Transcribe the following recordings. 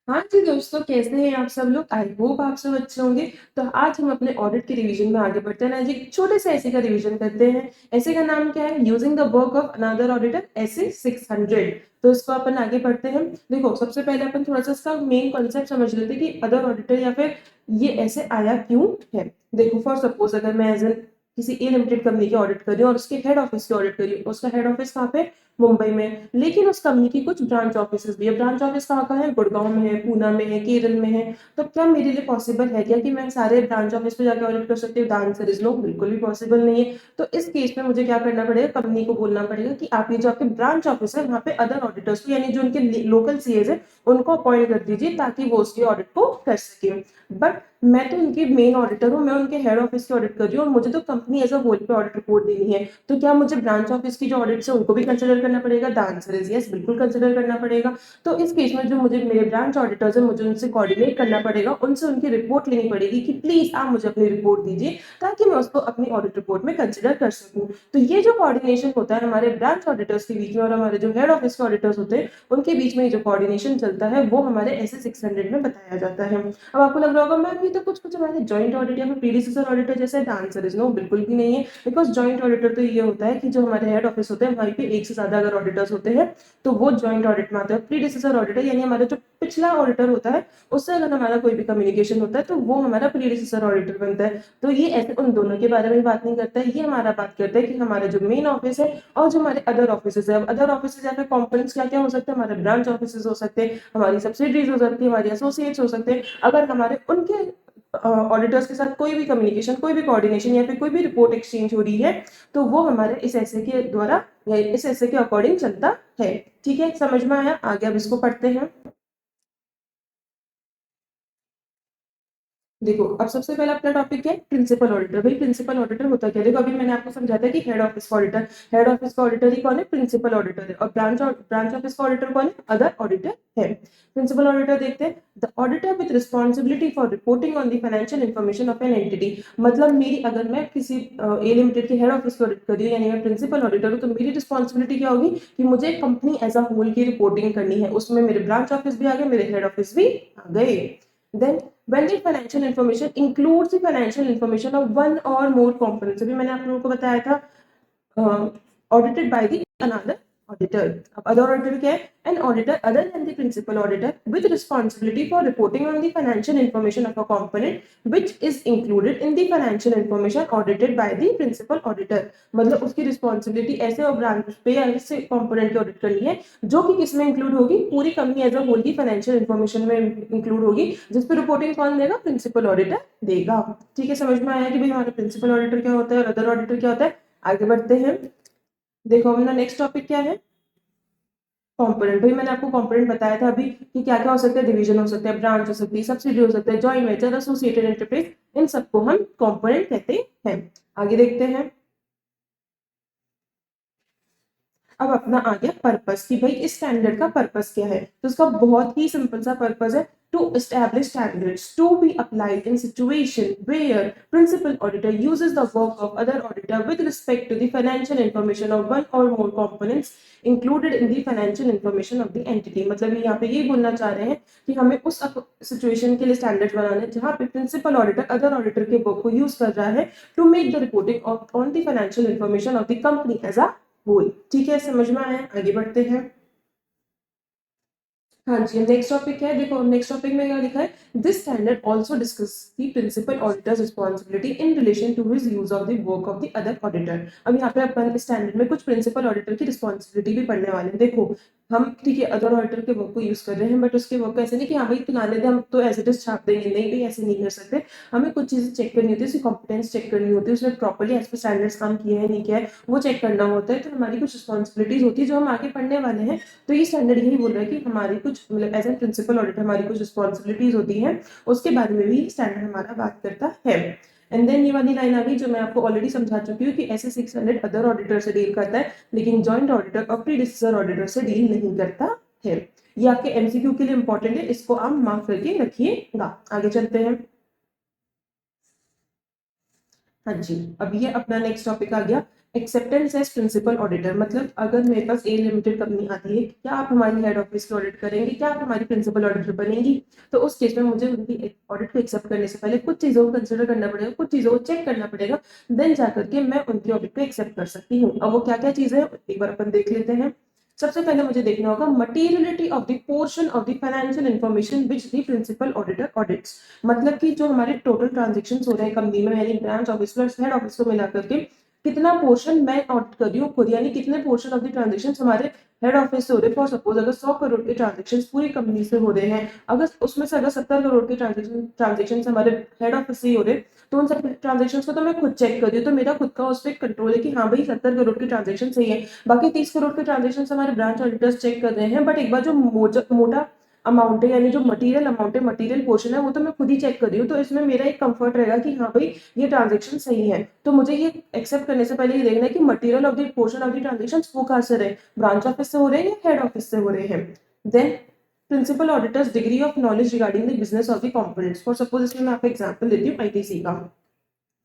हाँ जी दोस्तों, कैसे हैं आप सब लोग? आई होप आप सब अच्छे होंगे। तो आज हम अपने ऑडिट के रिवीजन में आगे बढ़ते हैं। आज एक छोटे से ऐसे का रिवीजन करते हैं। ऐसे का नाम क्या है? Using the work of another auditor, ऐसे 600। तो इसको अपन आगे बढ़ते हैं। देखो, सबसे पहले अपन थोड़ा सा इसका मेन कॉन्सेप्ट समझ लेते हैं कि अदर ऑडिटर या फिर ये ऐसे आया क्यों है। देखो, फॉर सपोज अगर मैं एज एन किसी ए लिमिटेड कंपनी की ऑडिट कर रही हूँ और उसके हेड ऑफिस की ऑडिट कर रही हूँ, उसका हेड ऑफिस कहाँ पे? मुंबई में। लेकिन उस कंपनी की कुछ ब्रांच ऑफिस भी है। ब्रांच ऑफिस कहाँ का है? गुड़गांव में है, पूना में है, केरल में है। तो क्या मेरे लिए पॉसिबल है क्या कि मैं सारे ब्रांच ऑफिस पे जाकर ऑडिट कर सकती हूँ? द आंसर इज नो, बिल्कुल भी पॉसिबल नहीं है। तो इस केस में मुझे क्या करना पड़ेगा? कंपनी को बोलना पड़ेगा कि आप ये जो आपके ब्रांच ऑफिस है वहाँ पे अदर ऑडिटर्स को, यानी जो उनके लोकल सीएज है, उनको अपॉइंट कर दीजिए ताकि वो उसकी ऑडिट को कर सके। बट मैं तो उनकी मेन ऑडिटर हूँ, मैं उनके हेड ऑफिस की ऑडिट कर रही हूँ और मुझे तो कंपनी एज अ होल पे ऑडिट रिपोर्ट देनी है। तो क्या मुझे ब्रांच ऑफिस की जो ऑडिट्स है उनको भी कंसिडर करना पड़ेगा? द आंसर इज यस, बिल्कुल कंसिडर करना पड़ेगा। तो इस केस में जो मुझे मेरे ब्रांच ऑडिटर्स है, मुझे उनसे कोऑर्डिनेट करना पड़ेगा, उनसे उनकी रिपोर्ट लेनी पड़ेगी कि प्लीज आप मुझे अपनी रिपोर्ट दीजिए ताकि मैं उसको अपनी ऑडिट रिपोर्ट में कंसिडर कर सकूं। तो ये जो कोऑर्डिनेशन होता है हमारे ब्रांच ऑडिटर्स के बीच में और हमारे जो हेड ऑफिस के ऑडिटर्स होते हैं उनके बीच में जो कोऑर्डिनेशन चलता है वो हमारे ऐसे 600 में बताया जाता है। अब आपको लग रहा होगा मैम ये तो कुछ कुछ हमारे जॉइंट ऑडिट या फिर प्रीडिसेसर ऑडिटर जैसे है। द आंसर इज नो, बिल्कुल भी नहीं है। बिकॉज जॉइंट ऑडिटर तो ये होता है कि जो हमारे हेड ऑफिस होते हैं वहीं पे एक से ज्यादा अगर ऑडिटर्स होते हैं तो वो जॉइंट ऑडिट में आता है। प्रीडिसेसर ऑडिटर यानी हमारा जो पिछला ऑडिटर होता है उससे अगर हमारा कोई भी कम्युनिकेशन होता है तो वो हमारा प्रीडिसेसर ऑडिटर बनता है। तो ये ऐसे उन दोनों के बारे में बात नहीं करता है, ये हमारा बात करता है कि हमारा जो मेन ऑफिस है और जो हमारे अदर ऑफिस है। अब अदर ऑफिस या फिर कॉम्पोनेंट्स क्या क्या हो सकते हैं? हमारे ब्रांच ऑफिस हो सकते हैं, हमारी सब्सिडरीज हो सकती है, हमारी एसोसिएट्स हो सकते हैं। अगर हमारे उनके ऑडिटर्स के साथ कोई भी कम्युनिकेशन, कोई भी कोऑर्डिनेशन या फिर कोई भी रिपोर्ट एक्सचेंज हो रही है तो वो हमारे इस ऐसे के द्वारा या इस ऐसे के अकॉर्डिंग चलता है। ठीक है, समझ में आया? आगे अब इसको पढ़ते हैं। देखो, अब सबसे पहला अपना टॉपिक क्या है? Principal auditor. भाई प्रिंसिपल ऑडिटर होता क्या? देखो, अभी मैंने आपको समझाया था कि हेड ऑफिस का ऑडिटर, हेड ऑफिस का ऑडिटर ही कौन है? प्रिंसिपल ऑडिटर है। और ब्रांच ऑफिस का ऑडिटर कौन है? अदर ऑडिटर है। प्रिंसिपल ऑडिटर देखते हैं। The auditor with responsibility for reporting on the financial information of an entity. मतलब मेरी, अगर मैं किसी ए लिमिटेड के हेड ऑफिस को ऑडिट कर रही हूँ यानी मैं प्रिंसिपल ऑडिटर हूँ, तो मेरी रिस्पॉन्सिबिलिटी क्या होगी कि मुझे कंपनी एज अ होल की रिपोर्टिंग करनी है। उसमें मेरे ब्रांच ऑफिस भी आ गए, मेरे हेड ऑफिस भी आ गए। Then when the financial information includes the financial information of one or more components, अभी मैंने आप लोगों को बताया था audited by the another auditor. अब other auditor क्या है? An auditor other than the principal auditor with responsibility for reporting on the financial information of a component which is included in the financial information audited by the principal auditor. मतलब उसकी responsibility ऐसे और branch पे या ऐसे component की audit करनी है जो कि किसमें इंक्लूड होगी? पूरी कंपनी एज अ होल की फाइनेंशियल इन्फॉर्मेशन में इंक्लूड होगी, जिस पर रिपोर्टिंग कौन देगा? प्रिंसिपल ऑडिटर देगा। ठीक है, समझ में आया कि भाई हमारा प्रिंसिपल ऑडिटर क्या होता है और अदर ऑडिटर क्या होता है? आगे बढ़ते हैं। देखो, अपना नेक्स्ट टॉपिक क्या है? कंपोनेंट। भाई मैंने आपको कंपोनेंट बताया था अभी कि क्या क्या हो सकता है? डिवीजन हो सकता है, ब्रांच हो सकती है, सब्सिडी हो सकता है, जॉइंट वेंचर, एसोसिएटेड एंटरप्राइज, इन सबको हम कंपोनेंट कहते हैं। आगे देखते हैं। अब अपना आ गया पर्पस कि भाई इस स्टैंडर्ड का पर्पस क्या है। तो इसका बहुत ही सिंपल सा पर्पस है, to establish standards to be applied in situation where principal auditor uses the work of other auditor with respect to the financial information of one or more components included in the financial information of the entity। मतलब यहाँ पे ये बोलना चाह रहे हैं कि हमें उस सिचुएशन के लिए स्टैंडर्ड बनाने जहाँ पे प्रिंसिपल ऑडिटर अदर ऑडिटर के वर्क को यूज कर रहा है to make the reporting on the financial information of the company as a whole. ठीक है, समझ में आया? आगे बढ़ते हैं। हाँ जी, नेक्स्ट टॉपिक क्या है? देखो, नेक्स्ट टॉपिक में क्या लिखा है? This standard also discuss the principal auditor's responsibility in relation to his use of the work of the other auditor. अब यहाँ पे अपन स्टैंडर्ड में कुछ प्रिंसिपल ऑडिटर की रिस्पांसिबिलिटी भी पढ़ने वाले हैं। देखो, हम ठीक है अदर ऑडिटर के वर्क को यूज कर रहे हैं, बट उसके वर्क ऐसे नहीं कि हाँ भाई तू लाने दे हम तो एज इट इज छाप देंगे। नहीं भाई, ऐसे नहीं कर सकते। हमें कुछ चीजें चेक करनी होती है, उसकी कॉम्पिटेंस चेक करनी होती है, उसने प्रॉपर्ली एज पर स्टैंडर्ड्स काम किया है नहीं किया है वो चेक करना होता है। तो हमारी कुछ रिस्पॉन्सिबिलिटीज होती है जो हम आगे पढ़ने वाले हैं। तो ये स्टैंडर्ड यही बोल रहा है कि हमारी कुछ, मतलब एज ए प्रिंसिपल ऑडिटर हमारी कुछ रिस्पॉन्सिबिलिटीज होती हैं, उसके बारे में भी स्टैंडर्ड हमारा बात करता है। एंड देन ये वाली लाइन आ गई जो मैं आपको ऑलरेडी समझा चुकी हूँ कि ऐसे 600 अदर ऑडिटर से डील करता है लेकिन जॉइंट ऑडिटर और प्रीडिसेसर ऑडिटर से डील नहीं करता है। ये आपके एमसीक्यू के लिए इंपॉर्टेंट है, इसको आप मार्क करके रखिएगा। आगे चलते हैं। हाँ जी, अब ये अपना नेक्स्ट टॉपिक आ गया एक्सेप्टेंस एज प्रिंसिपल ऑडिटर, मतलब अगर मेरे पास ए लिमिटेड कंपनी आती है, क्या आप हमारी हेड ऑफिस की ऑडिट करेंगे, क्या आप हमारी प्रिंसिपल ऑडिटर बनेंगी, तो उस केस में मुझे उनकी ऑडिट को एक्सेप्ट करने से पहले कुछ चीज़ों को कंसिडर करना पड़ेगा, कुछ चीज़ों को चेक करना पड़ेगा, देन जाकर के मैं उनकी ऑडिट को एक्सेप्ट कर सकती हूँ। अब वो क्या क्या चीज़ें हैं एक बार अपन देख लेते हैं। सबसे पहले मुझे देखना होगा materiality of the portion of the financial information which the principal auditor audits, मतलब कि जो हमारे टोटल ट्रांजेक्शन हो रहे हैं कंपनी में, यानी branch office plus head office को मिला करके कितना पोर्शन मैं ऑडिट कर रही हूँ खुद, यानी कितने पोर्शन ऑफ द ट्रांजेक्शन हमारे हेड ऑफिस से हो रहे हैं। फॉर सपोज अगर 100 करोड़ के ट्रांजेक्शन पूरी कंपनी से हो रहे हैं, अगर उसमें से अगर 70 करोड़ के ट्रांजेक्शन हमारे हेड ऑफिस से ही हो रहे हैं, तो उन सब ट्रांजेक्शन को तो मैं खुद चेक कर रही हूँ, तो मेरा खुद का उस पर कंट्रोल है कि हाँ भाई 70 करोड़ के ट्रांजेक्शन सही है। बाकी 30 करोड़ के ट्रांजेक्शन हमारे ब्रांच ऑडिटर्स चेक कर रहे हैं, बट एक बार जो मोटा अमाउंट है, यानी जो मटेरियल अमाउंट है, मटेरियल पोर्शन है, वो तो मैं खुद ही चेक कर रही हूँ, तो इसमें मेरा एक कंफर्ट रहेगा कि हाँ भाई ये ट्रांजेक्शन सही है। तो मुझे ये एक्सेप्ट करने से पहले ये देखना है कि material of the portion of the transaction वो कहाँ से रहे, ब्रांच ऑफिस से हो रहे हैं या हेड ऑफिस से हो रहे हैं। Then principal auditor's degree of knowledge regarding the business of the components. For suppose इसमें मैं आपको एग्जांपल देती हूँ आईटीसी का।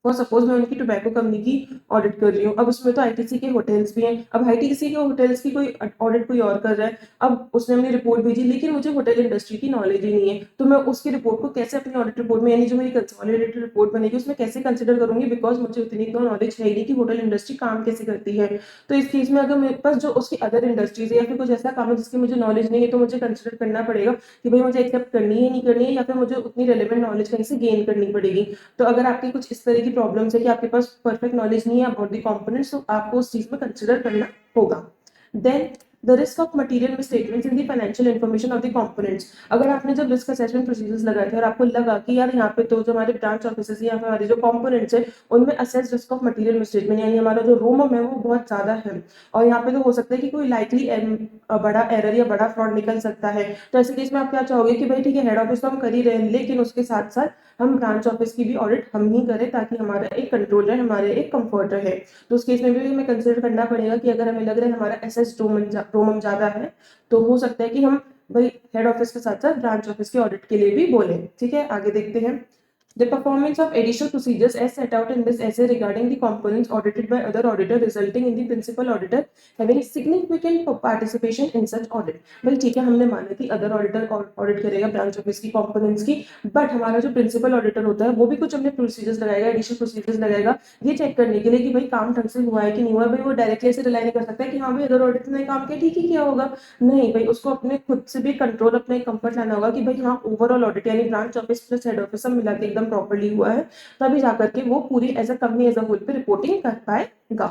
फॉर सपोज मैं उनकी टोबैको कंपनी की ऑडिट कर रही हूँ, अब उसमें तो आईटीसी के होटल्स भी हैं, अब आईटीसी के होटल्स की कोई ऑडिट कोई और कर रहा है, अब उसने अपनी रिपोर्ट भेजी लेकिन मुझे होटल इंडस्ट्री की नॉलेज ही नहीं है, तो मैं उसकी रिपोर्ट को कैसे अपनी ऑडिट रिपोर्ट में, यानी जो मेरी कंसोलिडेटेड रिपोर्ट बनेगी उसमें कैसे कंसिडर करूंगी, बिकॉज मुझे उतनी तो नॉलेज है ही नहीं कि होटल इंडस्ट्री काम कैसे करती है। तो इस केस में अगर मेरे पास जो उसकी अदर इंडस्ट्रीज है या फिर कुछ ऐसा काम है जिसकी मुझे नॉलेज नहीं है, तो मुझे कंसिडर करना पड़ेगा कि भाई मुझे एक्सेप्ट करनी है नहीं करनी है, या फिर मुझे उतनी रेलिवेंट नॉलेज कहीं से गेन करनी पड़ेगी। तो अगर आपकी कुछ इस तरह की प्रॉब्लम्स है कि आपके पास परफेक्ट नॉलेज नहीं है अबाउट द कंपोनेंट्स, तो आपको उस चीज में कंसिडर करना होगा। Then the risk of material misstatements in the financial information of the components, अगर आपने जब रिस्क असेसमेंट प्रोसीजर्स लगाए थे और आपको लगा कि यार यहाँ पे तो जो हमारे ब्रांच ऑफिस या फिर हमारे जो कंपोनेंट्स है उनमें assess risk of material misstatement, यानी हमारा जो रोमम है वो बहुत ज्यादा है, और यहाँ पे तो हो सकता है कि कोई लाइकली बड़ा एरर या बड़ा फ्रॉड निकल सकता है, तो ऐसे केस में आप क्या चाहोगे कि भाई ठीक है हेड ऑफिस तो हम कर ही रहे हैं, लेकिन उसके साथ साथ हम ब्रांच ऑफिस की भी ऑडिट हम ही करें, ताकि हमारा एक कंट्रोल रहे, हमारे एक कंफर्ट रहे। तो उस केस में भी हमें कंसिडर करना पड़ेगा कि अगर हमें लग रहा है हमारा एसएस रोमम ज्यादा है, तो हो सकता है कि हम भाई हेड ऑफिस के साथ साथ ब्रांच ऑफिस की ऑडिट के लिए भी बोलें। ठीक है, आगे देखते हैं। The performance of additional procedures as set out in this essay regarding the components audited by other auditor resulting in the principal auditor having significant participation in such audit। भाई ठीक है, हमने माना कि अदर ऑडिटर ऑडिट करेगा branch office की components की, but हमारा जो प्रिंसिपल ऑडिटर होता है वो भी कुछ अपने प्रोसीजर्स लगाएगा, एडिशनल प्रोसीजर्स लगाएगा, ये चेक करने के लिए कि भाई काम ढंग से हुआ है कि नहीं हुआ है। भाई वो डायरेक्टली ऐसे रिलाई नहीं कर सकता कि हाँ भाई अदर ऑडिटर ने काम किया ठीक ही किया होगा, नहीं भाई उसको अपने खुद से भी कंट्रोल, अपने कंफर्ट लाना होगा कि भाई हाँ ओवरऑल ऑडिट यानी branch office plus head office सब मिला के एकदम प्रॉपर्ली हुआ है, तभी जाकर के वो पूरी as a company as a whole पे रिपोर्टिंग कर पाएगा।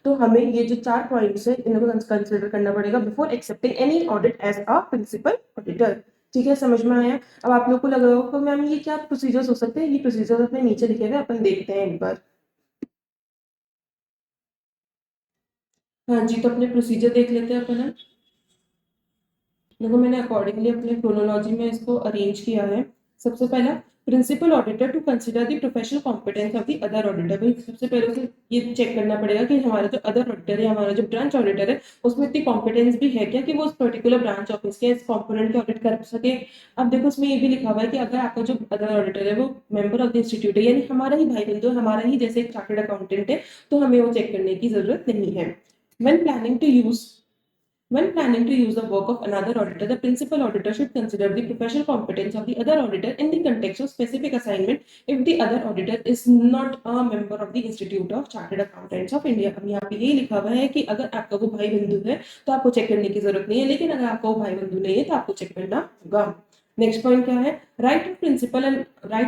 तो हमें ये जो 4 पॉइंट्स है इनको कंसिडर करना पड़ेगा before accepting any audit as a principal auditor. ठीक है, समझ में आया। अब आप लोग को लग रहा होगा मैम ये क्या प्रोसीजर्स हो सकते हैं, ये प्रोसीजर्स अपने नीचे लिखे हुए अपन देखते हैं एक बार। हाँ जी, तो अपने प्रोसीजर देख लेते हैं अपन। देखो मैंने अकॉर्डिंगली अपने क्रोनोलॉजी में इसको अरेंज किया है। सबसे पहला, principal auditor to consider the professional competence of the other auditor. भाई सबसे पहले उसे ये चेक करना पड़ेगा कि हमारा जो अदर ऑडिटर है, हमारा जो ब्रांच ऑडिटर है, उसमें इतनी कॉम्पिटेंस भी है क्या कि वो उस पर्टिकुलर ब्रांच ऑफिस के इस कॉम्पोनेंट के ऑडिट कर सके। अब देखो उसमें ये भी लिखा हुआ है कि अगर आपका जो अदर ऑडिटर है वो मेंबर ऑफ द इंस्टीट्यूट है, यानी हमारा ही भाई बंधु, हमारा ही जैसे एक चार्टर्ड अकाउंटेंट है, तो हमें वो चेक करने की जरूरत नहीं है। When planning to use When planning to use the work of another auditor, the principal auditor should consider the professional competence of the other auditor in the context of specific assignment if the other auditor is not a member of the Institute of Chartered Accountants of India। अब यहाँ पे यही लिखा हुआ है कि अगर आपका वो भाई बंधु है तो आपको चेक करने की जरूरत नहीं है, लेकिन अगर आपका वो भाई बंधु नहीं है तो आपको चेक करना होगा। नेक्स्ट पॉइंट क्या है, right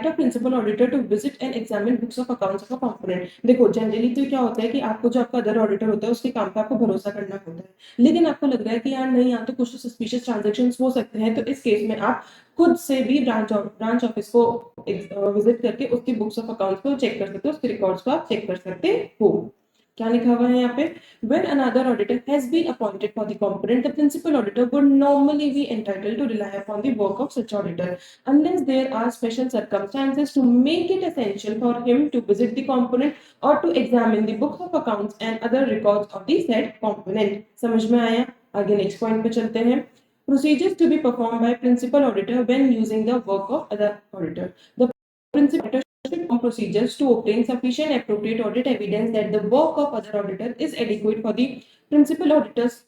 of principal auditor to visit and examine books of accounts of a component. देखो जनरली तो क्या होता है कि आपको जो आपका अदर ऑडिटर होता है उसके काम पे आपको भरोसा करना होता है, लेकिन आपको लग रहा है कि यार नहीं यहाँ तो कुछ तो सस्पिशियस ट्रांजेक्शन हो सकते हैं, तो इस केस में आप खुद से भी ब्रांच ऑफिस को विजिट करके उसकी बुक्स ऑफ अकाउंट्स को चेक कर सकते हो, उसके रिकॉर्ड्स को आप चेक कर सकते हो। क्या लिखा हुआ है यहाँ पे, when another auditor has been appointed for the component, the principal auditor would normally be entitled to rely upon the work of such auditor unless there are special circumstances to make it essential for him to visit the component or to examine the books of accounts and other records of the said component। समझ में आया। आगे next point पे चलते हैं। Procedures to be performed by principal auditor when using the work of other auditor। The principal auditor should form procedures to obtain sufficient appropriate audit evidence that the work of other auditor is adequate for the principal auditor's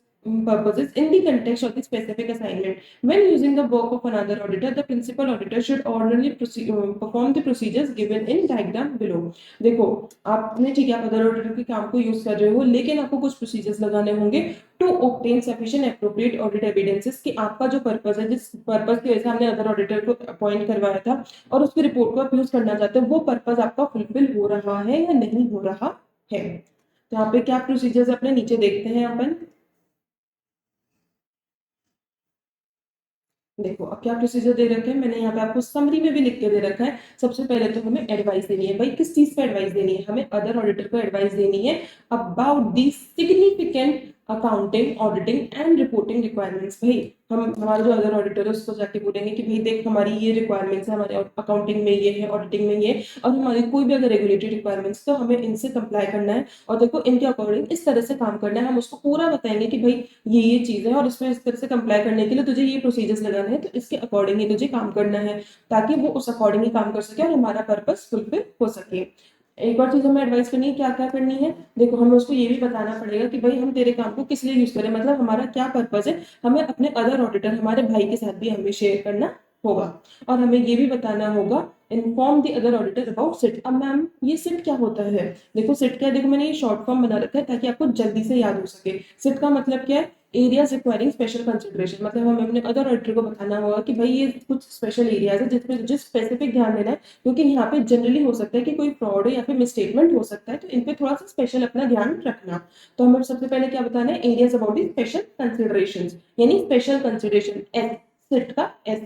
purposes in the context of the specific assignment. When using the work of another auditor, the principal auditor should ordinarily perform the procedures given in diagram below. देखो आपने ठीक है आप other auditor के काम को use कर रहे हो, लेकिन आपको कुछ प्रोसीजर्स लगाने होंगे to obtain sufficient appropriate audit evidences कि आपका जो पर्पस है, जिस पर्पस की वजह से हमने अदर ऑडिटर को अपॉइंट करवाया था और उसकी रिपोर्ट को आप यूज करना चाहते हो, वो पर्पस आपका फुलफिल हो रहा है या नहीं हो रहा है। तो यहाँ पे क्या प्रोसीजर्स अपने नीचे देखते हैं अपन। देखो अब क्या प्रोसीजर दे रखे हैं, मैंने यहाँ पे आपको समरी में भी लिख के दे रखा है। सबसे पहले तो हमें एडवाइस देनी है, भाई किस चीज पे एडवाइस देनी है, हमें अदर ऑडिटर को एडवाइस देनी है about the significant accounting auditing and reporting requirements. भाई हम हमारा जो अदर ऑडिटर है उसको जाके बोलेंगे कि भाई देख हमारी ये रिक्वायरमेंट्स है, हमारे अकाउंटिंग में ये है, ऑडिटिंग में ये, और हमारी कोई भी अगर रेगुलेटरी रिक्वायरमेंट्स तो हमें इनसे कंप्लाई करना है और देखो इनके अकॉर्डिंग इस तरह से काम करना है। हम उसको पूरा बताएंगे कि भाई ये चीज है और इसमें इस तरह से कंप्लाई करने के लिए तुझे ये प्रोसीजर्स लगाने हैं, तो इसके अकॉर्डिंग ही तुझे काम करना है ताकि वो उस अकॉर्डिंग ही काम कर सके और हमारा पर्पस फुलफिल हो सके। एक और चीज हमें एडवाइस करनी है, क्या क्या करनी है, देखो हमें उसको ये भी बताना पड़ेगा कि भाई हम तेरे काम को किस लिए यूज करें, मतलब हमारा क्या पर्पस है। हमें अपने अदर ऑडिटर हमारे भाई के साथ भी हमें शेयर करना होगा और हमें ये भी बताना होगा inform the other auditor about sit. अब मैम ये सिट क्या होता है, देखो सिट क्या है, देखो मैंने ये शॉर्ट फॉर्म बना रखा है ताकि आपको जल्दी से याद हो सके। सिट का मतलब क्या है, एरियाज रिक्वायरिंग स्पेशल कंसिडरेशन, मतलब हमें अपने अदर ऑडिटर को बताना होगा कि भाई ये कुछ स्पेशल एरियाज है जिसमें जिस स्पेसिफिक ध्यान देना है, क्योंकि यहाँ पे जनरली हो सकता है कि कोई फ्रॉड या फिर मिसस्टेटमेंट हो सकता है, तो इन पे थोड़ा सा स्पेशल अपना ध्यान रखना। तो हमें सबसे पहले क्या बताना है, areas about the special consideration, यानी स्पेशल कंसिडरेशन एस, सिट का एस।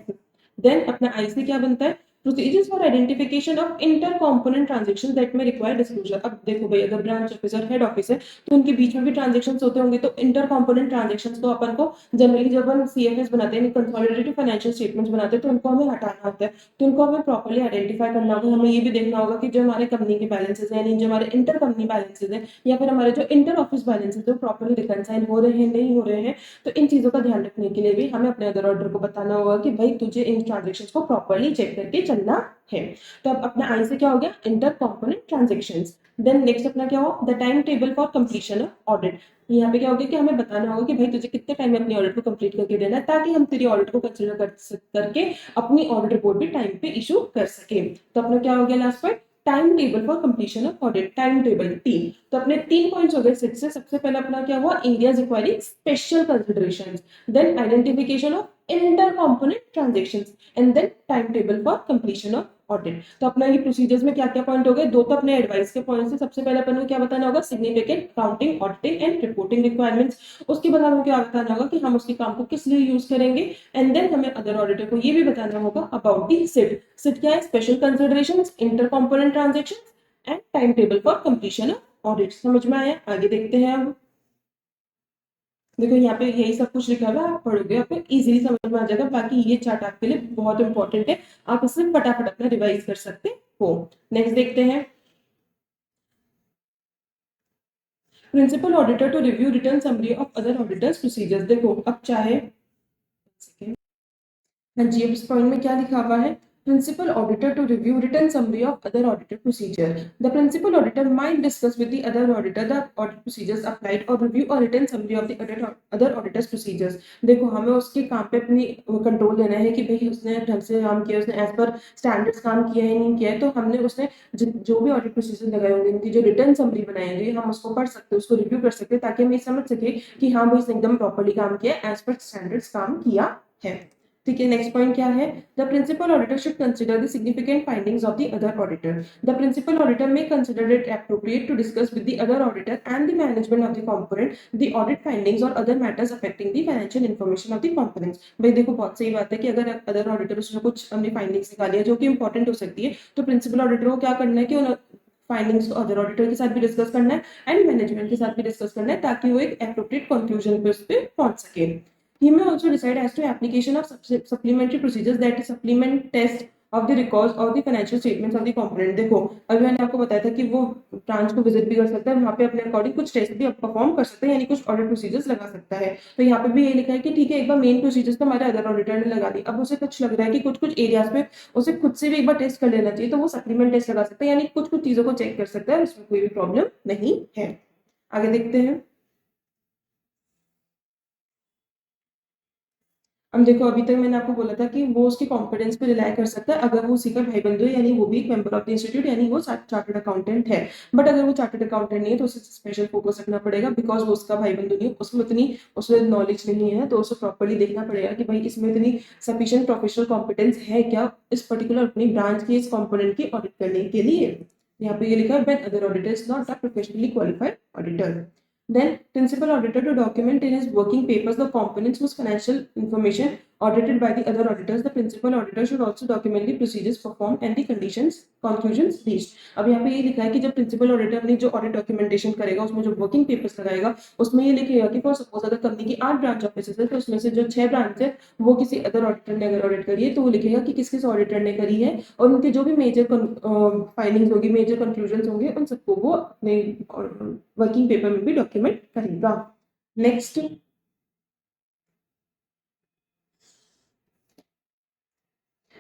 देन अपना आई से क्या बनता है, procedures for identification of inter component transaction that में रिक्वायर डिस्क्लोजर। अब देखो भाई अगर ब्रांच ऑफिस और हेड ऑफिस है तो उनके बीच में भी ट्रांजेक्शन होते होंगे, तो इंटर कॉम्पोनेंट ट्रांजेक्शन को अपन को जनरली जब हम सीएफएस बनाते हैं, कंसोलिडेटेड फाइनेंशियल स्टेटमेंट्स बनाते हैं, तो उनको हमें हटाना होता है, तो उनको हमें प्रॉपर्ली आइडेंटिफाई करना होगा। हमें ये भी देखना होगा कि जो हमारे कंपनी के बैलेंसेस हैं, यानी जो हमारे इंटर कंपनी बैलेंसेस हैं या फिर हमारे जो इंटर ऑफिस बैलेंसेस है, प्रॉपर्ली रिकनसाइल हो रहे हैं नहीं हो रहे हैं। तो इन चीजों का ध्यान रखने के लिए भी हमें अपने अदर ऑर्डर को बताना होगा कि भाई तुझे इन ट्रांजेक्शन को प्रॉपर्ली चेक करके चलना है। तो अब अपना आई से क्या हो गया, inter component transactions. Then next अपना क्या हो, the time table for completion of audit. यहाँ पे क्या हो गया कि हमें बताना होगा कि भाई तुझे कितने टाइम में अपनी ऑडिट को कंप्लीट करके देना है, ताकि हम तेरी ऑडिट को कंसिडर करके अपनी ऑडिट रिपोर्ट भी टाइम पे इशू कर सके। तो अपना क्या हो गया लास्ट पर, time table for completion of audit, time table 3। तो अपने 3 पॉइंट्स हो गए सिट से। सबसे पहले अपना क्या हुआ, areas requiring special considerations, then identification of inter component transactions, and then time table for completion of audit. तो अपना ये प्रोसीजर्स में क्या क्या पॉइंट हो गए, दो तो अपने एडवाइस के पॉइंट से। सबसे पहले अपन को क्या बताना होगा, significant accounting auditing and reporting requirements. उसके बाद हमें क्या बताना होगा कि हम उसके काम को किस लिए यूज करेंगे, एंड देन हमें अदर ऑडिटर को ये भी बताना होगा अबाउट दी सिट। सिट क्या है, special considerations, inter component transactions and time table for completion of audit. समझ में आया, आगे देखते हैं। अब देखो यहाँ पे यही सब कुछ लिखा हुआ है, आप पढ़ोगे आपको इजीली समझ में आ जाएगा। बाकी ये चार्ट आपके लिए बहुत इंपॉर्टेंट है, आप इससे फटाफट अपना रिवाइज कर सकते हो। नेक्स्ट देखते हैं, principal auditor to review return summary of other auditor's procedures. देखो अब चाहे हाँ जी, अब इस पॉइंट में क्या लिखा हुआ है, principal auditor to review written summary of other auditor procedure. The principal auditor might discuss with the other auditor the audit procedures applied or review a written summary of the other auditor's procedures. देखो हमें उसके काम पे अपनी control देना है कि भाई उसने ढंग से काम किया, उसने एज पर स्टैंडर्ड्स काम किया है नहीं किया है, तो हमने उसने जो भी ऑडिट प्रोसीजर लगाए होंगे उनकी जो रिटर्न समरी बनाएंगे हम उसको पढ़ सकते हैं, उसको रिव्यू कर सकते हैं, ताकि हम ये समझ सके कि हाँ भाई इसने एकदम प्रॉपर्ली काम किया है, एज पर स्टैंडर्ड्स काम किया है। ठीक है, नेक्स्ट पॉइंट क्या है, the principal auditor should consider the significant findings of the other auditor. The principal auditor may consider it appropriate to discuss with the other auditor and the management of the component the audit findings और other matters affecting the financial information of the components. भाई देखो बहुत सही बात है कि अगर other auditor उसने कुछ अपनी फाइंडिंग्स निकाली है जो कि इंपॉर्टेंट हो सकती है, तो प्रिंसिपल ऑडिटर को क्या करना है कि उन फाइंडिंग्स को अदर ऑडिटर के साथ भी डिस्कस करना है एंड मैनेजमेंट के साथ भी डिस्कस करना है, ताकि वो एक एप्रोप्रिएट कंक्लूजन पे उस पर पहुंच सके। He may also decide as to application of supplementary procedures, that is supplement test of the records और the financial statements of the component. देखो अभी मैंने आपको बताया था कि वो ब्रांच को विजिट भी कर सकता है, वहाँ पे अपने अकॉर्डिंग कुछ टेस्ट भी परफॉर्म कर सकता है, यानी कुछ ऑडिट प्रोसीजर्स लगा सकता है। तो यहाँ पे भी ये लिखा है कि ठीक है, एक बार मेन प्रोसीजर्स तो हमारे अदर ऑडिटर ने लगा दी, अब उसे कुछ लग रहा है कि कुछ कुछ एरियाज में उसे खुद से भी एक बार टेस्ट कर लेना चाहिए, तो वो सप्लीमेंट टेस्ट लगा सकता है, यानी कुछ कुछ चीजों को चेक कर सकता है, उसमें कोई भी प्रॉब्लम नहीं है। आगे देखते हैं। अब देखो अभी तक मैंने आपको बोला था कि वो उसके कॉन्फिडेंस पे रिलाई कर सकता है अगर वो उसी का भाई बंधु है, यानी वो भी एक मेंबर ऑफ द इंस्टीट्यूट, यानी वो चार्टर्ड अकाउंटेंट है। बट अगर वो चार्टर्ड अकाउंटेंट नहीं है तो उसे स्पेशल फोकस रखना पड़ेगा, बिकॉज वो उसका भाई बंधु नहीं है, उसमें उतनी उसमें नॉलेज नहीं है, तो उसे प्रॉपरली देखना पड़ेगा कि भाई इसमें इतनी सफिशिएंट प्रोफेशनल कॉम्पिटेंस है क्या इस पर्टिकुलर अपनी ब्रांच की इस कॉम्पोनेंट की ऑडिट करने के लिए। यहाँ पे ये लिखा है when other auditor is not a professionally qualified auditor. Then, principal auditor to document in his working papers the components whose financial information audited by the other auditors. The principal auditor should also document the procedures performed and the conditions conclusions reached. अब यहाँ पे ये लिखा है कि जब principal auditor अपनी जो ऑडिट डॉक्यूमेंटेशन करेगा उसमें जो वर्किंग पेपर्स लगाएगा उसमें ये लिखेगा कि फॉर सपोज अगर कंपनी की 8 ब्रांच ऑफिस है तो उसमें से जो 6 ब्रांच है वो किसी अदर ऑडिटर ने अगर ऑडिट करी है तो वो लिखेगा कि किस किस ऑडिटर ने करी है, और उनके जो भी मेजर फाइंडिंग्स होगी, मेजर कंक्लूजन होंगे, उन सबको वो अपने वर्किंग पेपर में भी डॉक्यूमेंट करेगा। Next,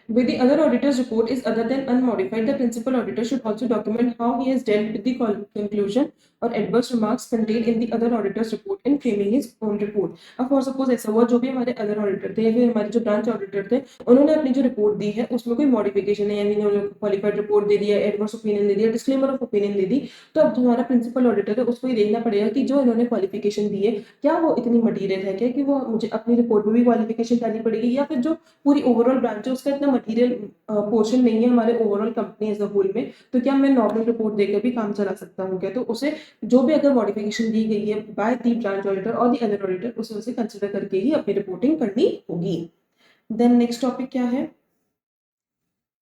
with the other auditor's report is other than unmodified, the principal auditor should also document how he has dealt with the conclusion or adverse remarks contained in the other auditor's report in framing his own report. अब for suppose ऐसा हुआ जो भी हमारे other auditor थे या फिर हमारे जो ब्रांच ऑडिटर थे उन्होंने अपनी जो रिपोर्ट दी है उसमें कोई मॉडिफिकेशन है, यानी उन्होंने क्वालिफाइड रिपोर्ट दे दिया, एडवर्स ओपिनियन दे दिया, डिस्क्लेमर ऑफ ओपिनियन दे दी, तो अब जो हमारा प्रिंसिपल ऑडिटर है उसको ये देखना पड़ेगा कि जो इन्होंने क्वालिफिकेशन दी है क्या वो इतनी मटीरियल है क्या कि वो मुझे अपनी रिपोर्ट में भी क्वालिफिकेशन डालनी पड़ेगी, या फिर जो पूरी ओवरऑल ब्रांच है उसका इतना मटीरियल पोर्शन नहीं है हमारे overall company as a whole में, तो क्या मैं नॉर्मल रिपोर्ट देकर भी काम चला सकता हूँ क्या। तो उसे जो भी अगर मॉडिफिकेशन दी गई है बाय दी ब्रांच ऑडिटर और दी अदर ऑडिटर उसे कंसिडर करके ही अपनी रिपोर्टिंग करनी होगी। देन नेक्स्ट टॉपिक क्या है,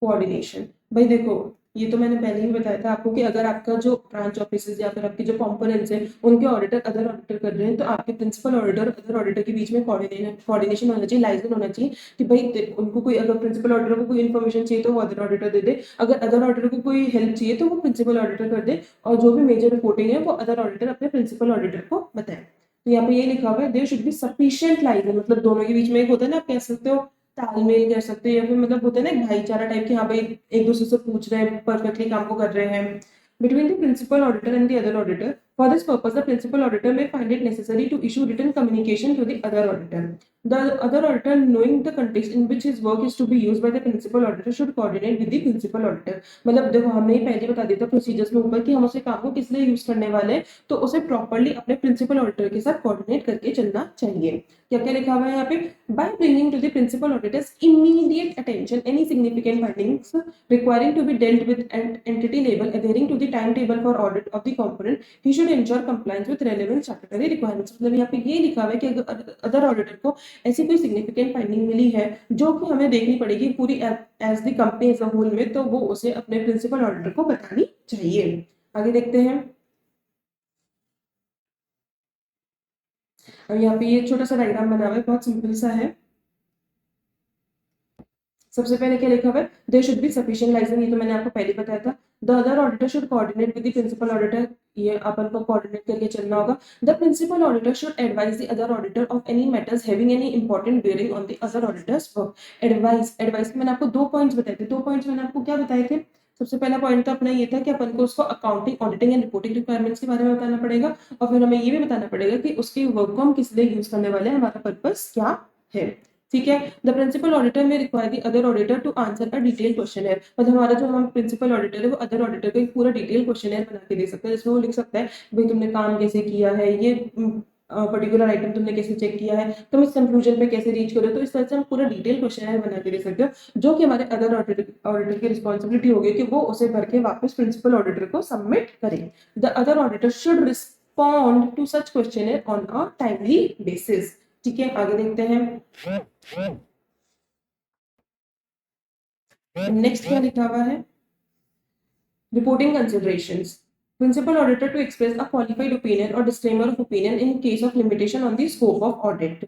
कोऑर्डिनेशन। भाई देखो ये तो मैंने पहले ही बताया था आपको कि अगर आपका जो ब्रांच ऑफिस या फिर आपके जो कंपोनेंट्स हैं उनके ऑडिटर अदर ऑडिटर कर रहे हैं तो आपके प्रिंसिपल ऑडिटर अदर ऑडिटर के बीच में कोऑर्डिनेशन होना चाहिए, लाइजन होना चाहिए कि भाई उनको कोई अगर प्रिंसिपल ऑडिटर को कोई इन्फॉर्मेशन चाहिए तो वो अदर ऑडिटर दे दे, अगर अदर ऑडिटर को कोई हेल्प चाहिए तो वो प्रिंसिपल ऑडिटर कर दे, और जो भी मेजर रिपोर्टिंग है वो अदर ऑडिटर अपने प्रिंसिपल ऑडिटर को बताए। तो यहाँ पे ये लिखा हुआ है there should be sufficient liaison, मतलब दोनों के बीच में एक होता है ना, आप कह सकते हो तालमेल कह सकते हैं, या फिर मतलब होता है ना एक भाईचारा टाइप के, हाँ भाई एक दूसरे से पूछ रहे हैं, परफेक्टली काम को कर रहे हैं। Between the principal auditor and the other auditor, for this purpose, the principal auditor may find it necessary to issue written communication to the other auditor. The other auditor, knowing the context in which his work is to be used by the principal auditor, should coordinate with the principal auditor. मतलब देखो हमने ही पहले बता दिया था procedures में ऊपर कि हम उसे काम को किस लिए यूज करने वाले हैं, तो उसे प्रॉपरली अपने प्रिंसिपल ऑडिटर के साथ कोऑर्डिनेट करके चलना चाहिए। क्या क्या लिखा हुआ है यहाँ पे, by bringing to the principal auditor's immediate attention any significant findings requiring to be dealt with at entity level adhering to the timetable for audit of the component, he should ensure compliance with relevant statutory requirements। मतलब यहाँ पे ये लिखा हुआ है कि अगर other auditor को ऐसी कोई सिग्निफिकेंट फाइंडिंग मिली है जो कि हमें देखनी पड़ेगी पूरी as the company as a whole में, तो वो उसे अपने प्रिंसिपल ऑडिटर को बतानी चाहिए। आगे देखते हैं। और यहाँ पे ये छोटा सा डायग्राम बना हुआ है, बहुत सिंपल सा है। सबसे पहले क्या लिखा हुआ है, there should be sufficient licence, ये तो मैंने आपको पहले बताया था। The other auditor should coordinate with the principal auditor, ये अपन को कोऑर्डिनेट करके चलना होगा। The principal auditor should advise the other auditor of any matters having any important bearing on the other auditor's work. Advice मैंने आपको 2 points बताए थे, 2 पॉइंट्स मैंने आपको क्या बताए थे। सबसे पहला पॉइंट तो अपना ये था कि अपन को उसको accounting, auditing and reporting requirements के बारे में बताना पड़ेगा, और फिर हमें ये भी बताना पड़ेगा कि उसके वर्क को हम किस लिए यूज करने वाले हैं, हमारा पर्पस क्या है। ठीक है। The principal auditor may require the other auditor to answer a detail questionnaire, मतलब हमारा जो हम प्रिंसिपल ऑडिटर है वो अदर ऑडिटर को एक पूरा डिटेल क्वेश्चनर बना के दे सकता है, जिसमें वो लिख सकता है भाई तुमने काम कैसे किया है, ये पर्टिकुलर आइटम तुमने कैसे चेक किया है, तुम इस कंक्लूजन पे कैसे रीच करो। तो इस तरह से हम पूरा डिटेल क्वेश्चनर बना के दे सकते हो, जो कि हमारे अदर ऑडिटर की रिस्पॉन्सिबिलिटी होगी कि वो उसे भर के वापस प्रिंसिपल ऑडिटर को सबमिट करें। The other auditor should respond to such questionnaire on a timely basis. ठीक है, आगे देखते हैं। नेक्स्ट क्या लिखा हुआ है, reporting considerations. Principal auditor to express a qualified opinion or disclaimer of opinion in case of limitation on the scope of audit.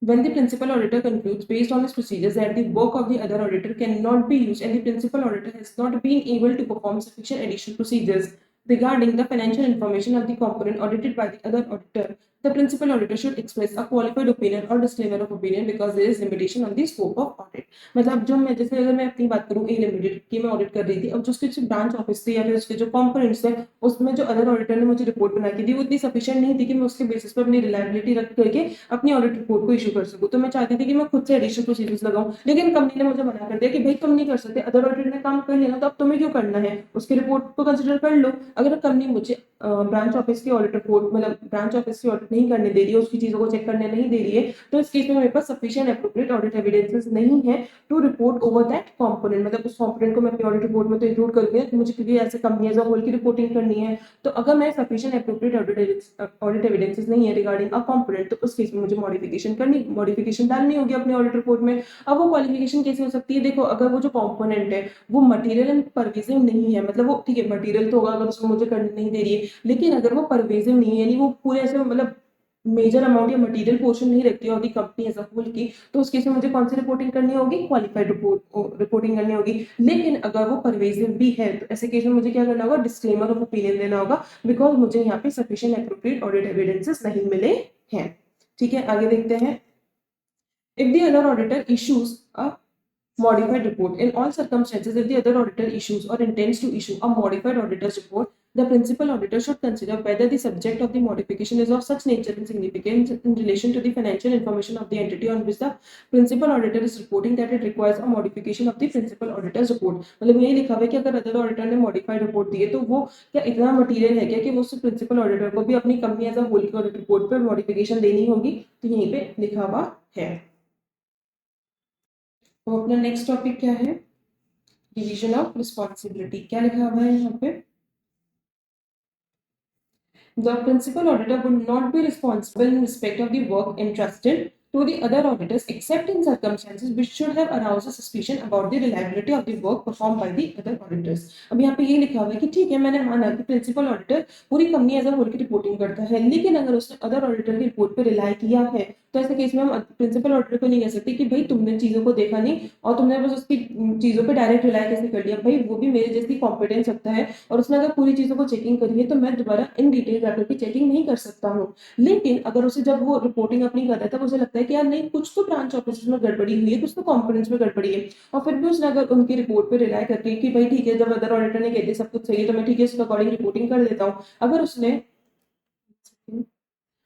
When the principal auditor concludes based on his procedures that the work of the other auditor cannot be used and the principal auditor has not been able to perform sufficient additional procedures regarding the financial information of the component audited by the other auditor, the principal auditor should express a qualified opinion or disclaimer of opinion because there is limitation on the scope of audit. मतलब जो मैं जैसे अगर मैं अपनी बात करूं ए limited की मैं ऑडिट कर रही थी, अब जो उसके ब्रांच ऑफिस थे या फिर उसके जो कंपोनेंट्स थे उसमें जो अदर ऑडिटर ने मुझे रिपोर्ट बना के दी वो इतनी सफिशिएंट नहीं थी कि मैं उसके बेसिस पर अपनी रिलायबिलिटी रख करके अपनी ऑडिट रिपोर्ट को इशू कर सकूं। तो मैं चाहती थी कि मैं खुद से एडिशनल प्रोसीजर्स लगाऊं, लेकिन कंपनी ने मुझे मना कर दिया कि भाई तुम नहीं कर सकते, अदर ऑडिटर ने काम कर लिया ना, तो अब तुम्हें क्यों करना है, उसकी रिपोर्ट को कंसिडर कर लो। अगर कंपनी मुझे ब्रांच ऑफिस की ऑडिट रिपोर्ट मतलब ब्रांच ऑफिस की ऑडिट नहीं करने दे रही है, उसकी चीजों को चेक करने नहीं दे रही है, तो इस केस में मेरे पास सफिशिएंट एप्रोप्रिएट ऑडिट एविडेंसेस नहीं है to report over that component. मतलब उस कंपोनेंट को मैं अपनी ऑडिट रिपोर्ट में तो इंक्लूड करूंगी मुझे, क्योंकि ऐसे कंपनी एज अ होल की रिपोर्टिंग करनी है। तो अगर मैं सफिशिएंट एप्रोप्रिएट ऑडिट एविडेंसेस नहीं है रिगार्डिंग अ कंपोनेंट, तो उस केस में मुझे मॉडिफिकेशन डालनी होगी अपनी ऑडिट रिपोर्ट में। अब वो क्वालिफिकेशन कैसे हो सकती है, देखो अगर वो जो कंपोनेंट है वो मटेरियल एंड परवेजिव नहीं है, मतलब वो ठीक है मटेरियल तो होगा अगर उसमें मुझे करने नहीं दे रही है, लेकिन अगर वो परवेजिव नहीं है यानी वो पूरे ऐसे मतलब मेजर अमाउंट या मटेरियल पोर्शन नहीं रखती होगी कंपनी एज अ होल की, तो उस केस में मुझे कौन सी रिपोर्टिंग करनी होगी, क्वालिफाइड रिपोर्टिंग करनी होगी। लेकिन अगर वो परवेजिव भी है तो ऐसे केस में मुझे क्या करना होगा, डिस्क्लेमर ऑफ ओपिनियन देना होगा, बिकॉज मुझे यहाँ पे सफिशिएंट एप्रोप्रिएट ऑडिट एविडेंसेस नहीं मिले हैं। ठीक है, आगे देखते हैं। If the other auditor issues a modified report. In all circumstances, if the other auditor issues or intends to issue a modified auditor's report, the principal auditor should consider whether the subject of the modification is of such nature and significance in relation to the financial information of the entity on which the principal auditor is reporting that it requires a modification of the principal auditor's report. मतलब यही लिखा हुआ है कि अगर other auditor ने modified report दी है तो वो क्या इतना मटीरियल है क्या कि वो उस प्रिंसिपल ऑडिटर को भी अपनी कंपनी एज अ होल की ऑडिट रिपोर्ट पर मॉडिफिकेशन देनी होगी, तो यहीं पे लिखा हुआ है। तो अपना नेक्स्ट टॉपिक क्या है, डिवीजन ऑफ रिस्पॉन्सिबिलिटी। क्या लिखा हुआ है यहाँ पे, the principal auditor would not be responsible in respect of the work entrusted to the other auditors except in circumstances which should have aroused a suspicion about the reliability of the work performed by the other auditors। अब यहाँ पे ये लिखा हुआ है कि ठीक है मैंने माना कि प्रिंसिपल ऑडिटर पूरी कंपनी एज अ होल की रिपोर्टिंग करता है, लेकिन अगर उसने अदर ऑडिटर की रिपोर्ट पर रिलाई किया है तो ऐसे केस में हम प्रिंसिपल ऑडिटर को नहीं कह सकते कि भाई तुमने चीजों को देखा नहीं और तुमने बस उसकी चीजों पे डायरेक्ट रिलाई कैसे कर लिया। भाई वो भी मेरे जैसी कॉम्पिटेंस रखता है और उसने अगर पूरी चीजों को चेकिंग करी है तो मैं दोबारा इन डिटेल जाकर के चेकिंग नहीं कर सकता हूँ। लेकिन अगर उसे जब वो रिपोर्टिंग अपनी कर रहा है तब उसे लगता है कि यार नहीं कुछ तो ब्रांच ऑफिस में गड़बड़ी हुई है, कुछ तो कॉम्पोनेंट्स में गड़बड़ी है, और फिर भी उसने अगर उनकी रिपोर्ट पे रिलाई करके कि भाई ठीक है जब अदर ऑडिटर ने कह दिया सब कुछ सही है तो मैं ठीक है उसके अकॉर्डिंग रिपोर्टिंग कर देता हूँ,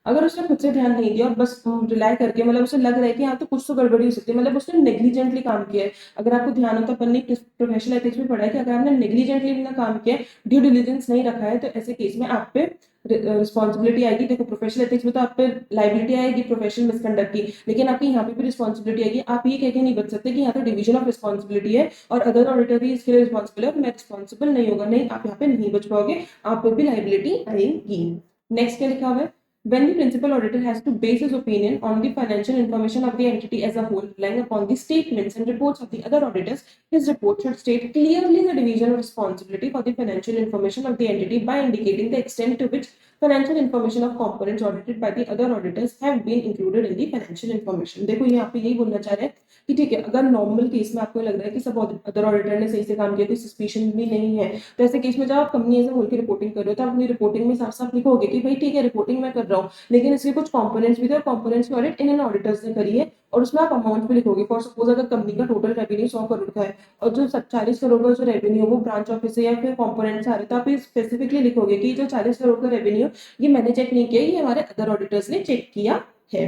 अगर उसने खुद से ध्यान नहीं दिया और बस रिलाई करके मतलब उसे लग रहा है कि हाँ तो कुछ तो गड़बड़ी हो सकती है, मतलब उसने नेग्लिजेंटली काम किया है। अगर आपको ध्यान हो तो अपन ने प्रोफेशनल एथिक्स में पढ़ा है कि अगर आपने नेग्लिजेंटली अपना काम किया है, ड्यू डिलिजेंस नहीं रखा है, तो ऐसे केस में आप पे रिस्पॉन्सिबिलिटी आएगी। देखो प्रोफेशनल एथिक्स में तो आप पे लाइबिलिटी आएगी प्रोफेशनल मिसकंडक्ट की, लेकिन आपकी यहाँ पे भी रिस्पॉन्सिबिलिटी आएगी। आप ये कह के नहीं बच सकते कि यहाँ तो डिवीजन ऑफ रिस्पॉन्सिबिलिटी है और अदर ऑडिटर भी इसके लिए रिस्पॉन्सिबल है और मैं रिस्पॉन्सिबल नहीं होगा, नहीं आप यहाँ पे नहीं बच पाओगे, आप पे भी लाइबिलिटी आएगी। नेक्स्ट क्या लिखा हुआ है, when the principal auditor has to base his opinion on the financial information of the entity as a whole, relying upon the statements and reports of the other auditors, his report should state clearly the division of responsibility for the financial information of the entity by indicating the extent to which financial information of components audited by the other auditors have been included in the financial information। देखो यहाँ पे यही बोलना चाह रहे हैं कि ठीक है अगर नॉर्मल केस में आपको लग रहा है कि सब अदर ऑडिटर ने सही से काम किया, कोई सस्पिशन भी नहीं है, तो ऐसे केस में जब आप कंपनी एज अ होल की रिपोर्टिंग कर रहे हो तो आप अपनी रिपोर्टिंग में साफ साफ लिखोगे कि भाई ठीक है रिपोर्टिंग मैं कर रहा हूँ लेकिन इसके कुछ कंपोनेंट्स भी थे और कंपोनेंट्स की ऑडिट इन ऑडिटर्स ने करी है, और उसमें आप अमाउंट भी लिखोगे। फॉर सपोज अगर कंपनी का टोटल रेवेन्यू 100 करोड़ का है और जो 40 करोड़ का जो रेवेन्यू है वो ब्रांच ऑफिस से या फिर कंपोनेंट से आ रहे, तो आप ये स्पेसिफिकली लिखोगे कि जो 40 करोड़ का रेवेन्यू ये मैंने चेक नहीं किया, ये हमारे अदर ऑडिटर्स ने चेक किया है।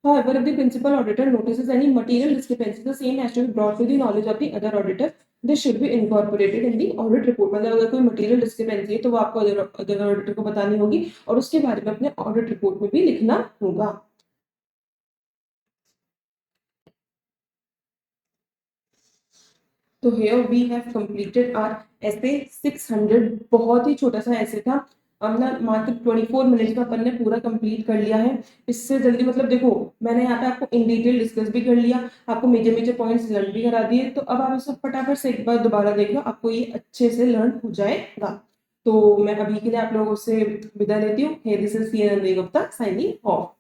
However, if the principal auditor notices any material discrepancy, the same has to be brought to the knowledge of the other auditor. This should be incorporated in the audit report। मतलब अगर कोई material discrepancy है तो वो आपको other auditor को बतानी होगी और उसके बारे में अपने ऑडिट रिपोर्ट में भी लिखना होगा। तो here we have completed our essay 600। बहुत ही छोटा सा ऐसे था, अब ना मात्र 24 मिनट्स में अपन ने पूरा कंप्लीट कर लिया है। इससे जल्दी मतलब देखो मैंने यहाँ पे आपको इन डिटेल डिस्कस भी कर लिया, आपको मेजर मेजर पॉइंट्स लर्न भी करा दिए, तो अब आप इसे फटाफट से एक बार दोबारा देख लो, आपको ये अच्छे से लर्न हो जाएगा। तो मैं अभी के लिए आप लोगों से विदा लेती हूँ। This is C N Gupta signing of.